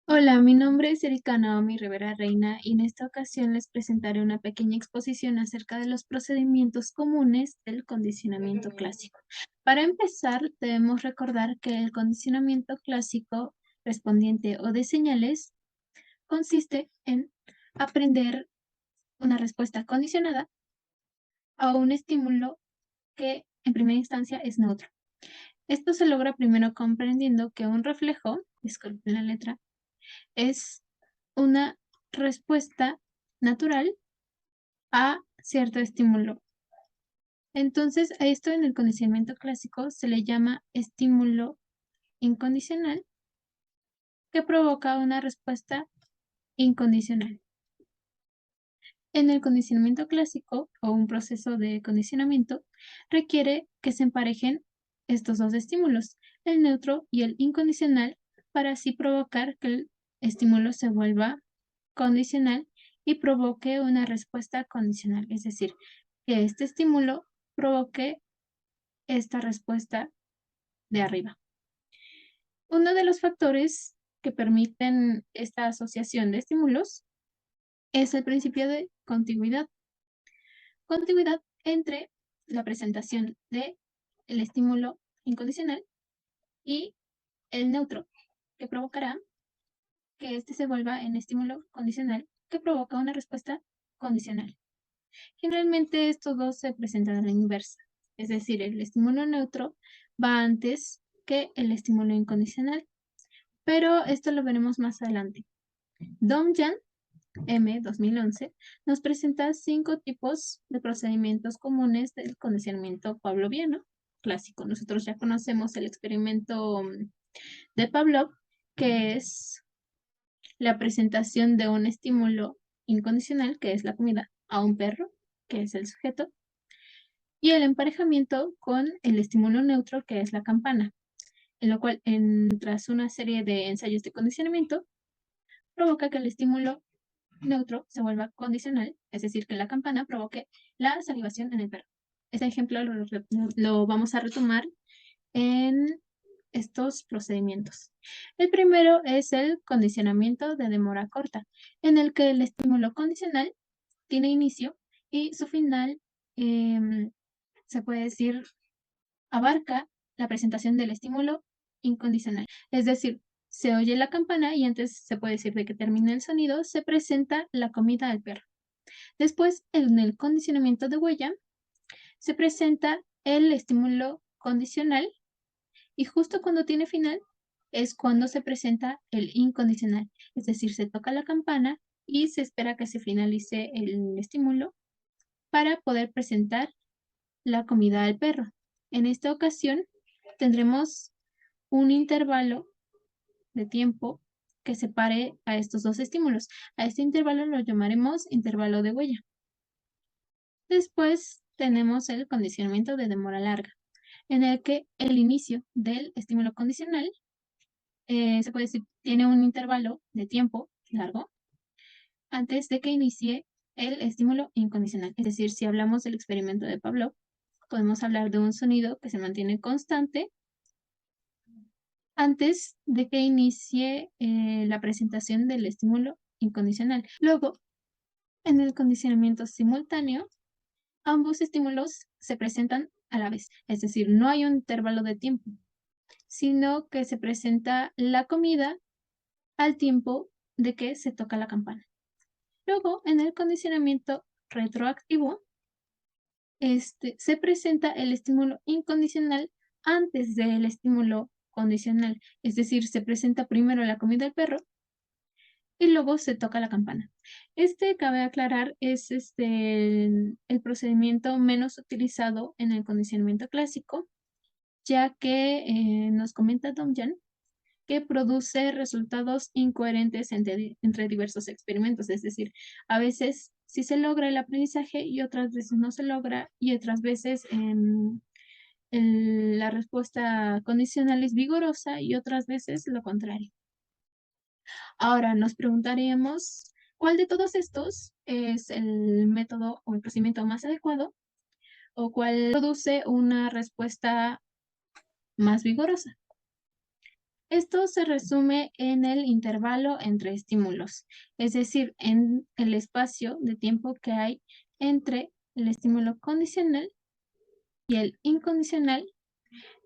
Hola, mi nombre es Erika Naomi Rivera Reina y en esta ocasión les presentaré una pequeña exposición acerca de los procedimientos comunes del condicionamiento clásico. Para empezar, debemos recordar que el condicionamiento clásico respondiente o de señales consiste en aprender una respuesta condicionada a un estímulo que en primera instancia es neutro. Esto se logra primero comprendiendo que un reflejo, disculpen la letra, es una respuesta natural a cierto estímulo. Entonces, a esto en el condicionamiento clásico se le llama estímulo incondicional que provoca una respuesta incondicional. En el condicionamiento clásico o un proceso de condicionamiento requiere que se emparejen estos dos estímulos, el neutro y el incondicional, para así provocar que el estímulo se vuelva condicional y provoque una respuesta condicional, es decir, que este estímulo provoque esta respuesta de arriba. Uno de los factores que permiten esta asociación de estímulos es el principio de contigüidad entre la presentación de el estímulo incondicional y el neutro, que provocará que este se vuelva en estímulo condicional, que provoca una respuesta condicional. Generalmente estos dos se presentan a la inversa, es decir, el estímulo neutro va antes que el estímulo incondicional, pero esto lo veremos más adelante. Domjan M. 2011 nos presenta 5 tipos de procedimientos comunes del condicionamiento pavloviano clásico. Nosotros ya conocemos el experimento de Pavlov, que es la presentación de un estímulo incondicional, que es la comida, a un perro, que es el sujeto, y el emparejamiento con el estímulo neutro, que es la campana, en lo cual, tras una serie de ensayos de condicionamiento, provoca que el estímulo neutro se vuelva condicional, es decir, que la campana provoque la salivación en el perro. Este ejemplo lo vamos a retomar en estos procedimientos. El primero es el condicionamiento de demora corta, en el que el estímulo condicional tiene inicio y su final, se puede decir, abarca la presentación del estímulo incondicional. Es decir, se oye la campana y antes se puede decir de que termina el sonido, se presenta la comida al perro. Después, en el condicionamiento de huella, se presenta el estímulo condicional y justo cuando tiene final es cuando se presenta el incondicional. Es decir, se toca la campana y se espera que se finalice el estímulo para poder presentar la comida al perro. En esta ocasión tendremos un intervalo de tiempo que separe a estos dos estímulos. A este intervalo lo llamaremos intervalo de huella. Después tenemos el condicionamiento de demora larga, en el que el inicio del estímulo condicional, se puede decir, tiene un intervalo de tiempo largo antes de que inicie el estímulo incondicional. Es decir, si hablamos del experimento de Pavlov, podemos hablar de un sonido que se mantiene constante antes de que inicie la presentación del estímulo incondicional. Luego, en el condicionamiento simultáneo, ambos estímulos se presentan a la vez, es decir, no hay un intervalo de tiempo, sino que se presenta la comida al tiempo de que se toca la campana. Luego, en el condicionamiento retroactivo, se presenta el estímulo incondicional antes del estímulo condicional, es decir, se presenta primero la comida del perro y luego se toca la campana. Cabe aclarar, es el procedimiento menos utilizado en el condicionamiento clásico, ya que nos comenta Domjan que produce resultados incoherentes entre diversos experimentos, es decir, a veces sí se logra el aprendizaje y otras veces no se logra y otras veces la respuesta condicional es vigorosa y otras veces lo contrario. Ahora nos preguntaríamos, ¿cuál de todos estos es el método o el procedimiento más adecuado o cuál produce una respuesta más vigorosa? Esto se resume en el intervalo entre estímulos, es decir, en el espacio de tiempo que hay entre el estímulo condicional y el incondicional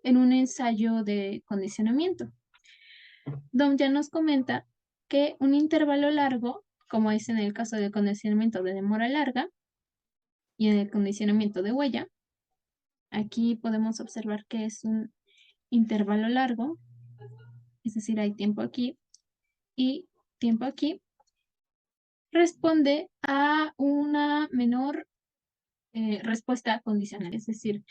en un ensayo de condicionamiento. Dom ya nos comenta que un intervalo largo, como es en el caso del condicionamiento de demora larga y en el condicionamiento de huella, aquí podemos observar que es un intervalo largo, es decir, hay tiempo aquí y tiempo aquí, responde a una menor respuesta condicional, es decir,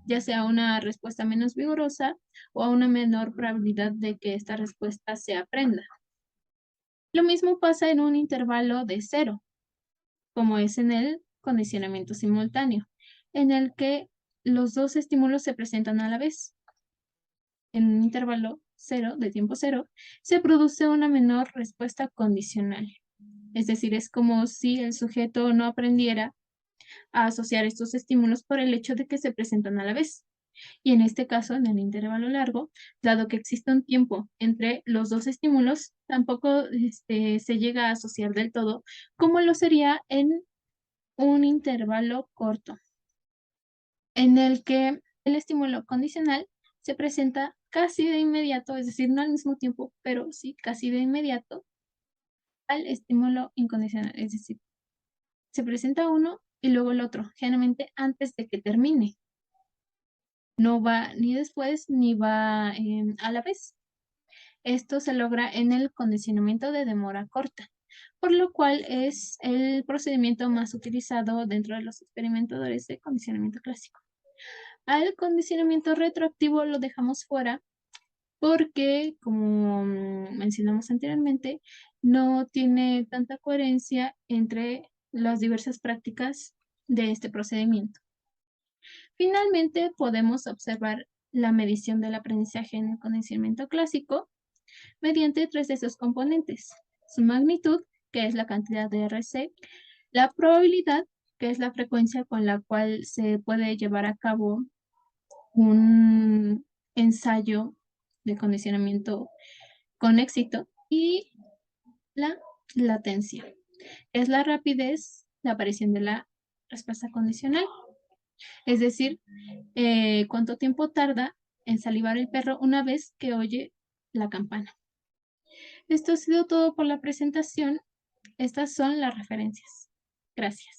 ya sea una respuesta menos vigorosa o a una menor probabilidad de que esta respuesta se aprenda. Lo mismo pasa en un intervalo de 0, como es en el condicionamiento simultáneo, en el que los dos estímulos se presentan a la vez. En un intervalo 0, de tiempo 0, se produce una menor respuesta condicional. Es decir, es como si el sujeto no aprendiera a asociar estos estímulos por el hecho de que se presentan a la vez. Y en este caso, en el intervalo largo, dado que existe un tiempo entre los dos estímulos, tampoco se llega a asociar del todo, como lo sería en un intervalo corto, en el que el estímulo condicional se presenta casi de inmediato, es decir, no al mismo tiempo, pero sí casi de inmediato al estímulo incondicional, es decir, se presenta uno y luego el otro, generalmente antes de que termine. No va ni después ni va a la vez. Esto se logra en el condicionamiento de demora corta, por lo cual es el procedimiento más utilizado dentro de los experimentadores de condicionamiento clásico. Al condicionamiento retroactivo lo dejamos fuera porque, como mencionamos anteriormente, no tiene tanta coherencia entre las diversas prácticas de este procedimiento. Finalmente, podemos observar la medición del aprendizaje en el condicionamiento clásico mediante tres de sus componentes: su magnitud, que es la cantidad de RC, la probabilidad, que es la frecuencia con la cual se puede llevar a cabo un ensayo de condicionamiento con éxito, y la latencia, es la rapidez de aparición de la respuesta condicional, es decir, cuánto tiempo tarda en salivar el perro una vez que oye la campana. Esto ha sido todo por la presentación. Estas son las referencias. Gracias.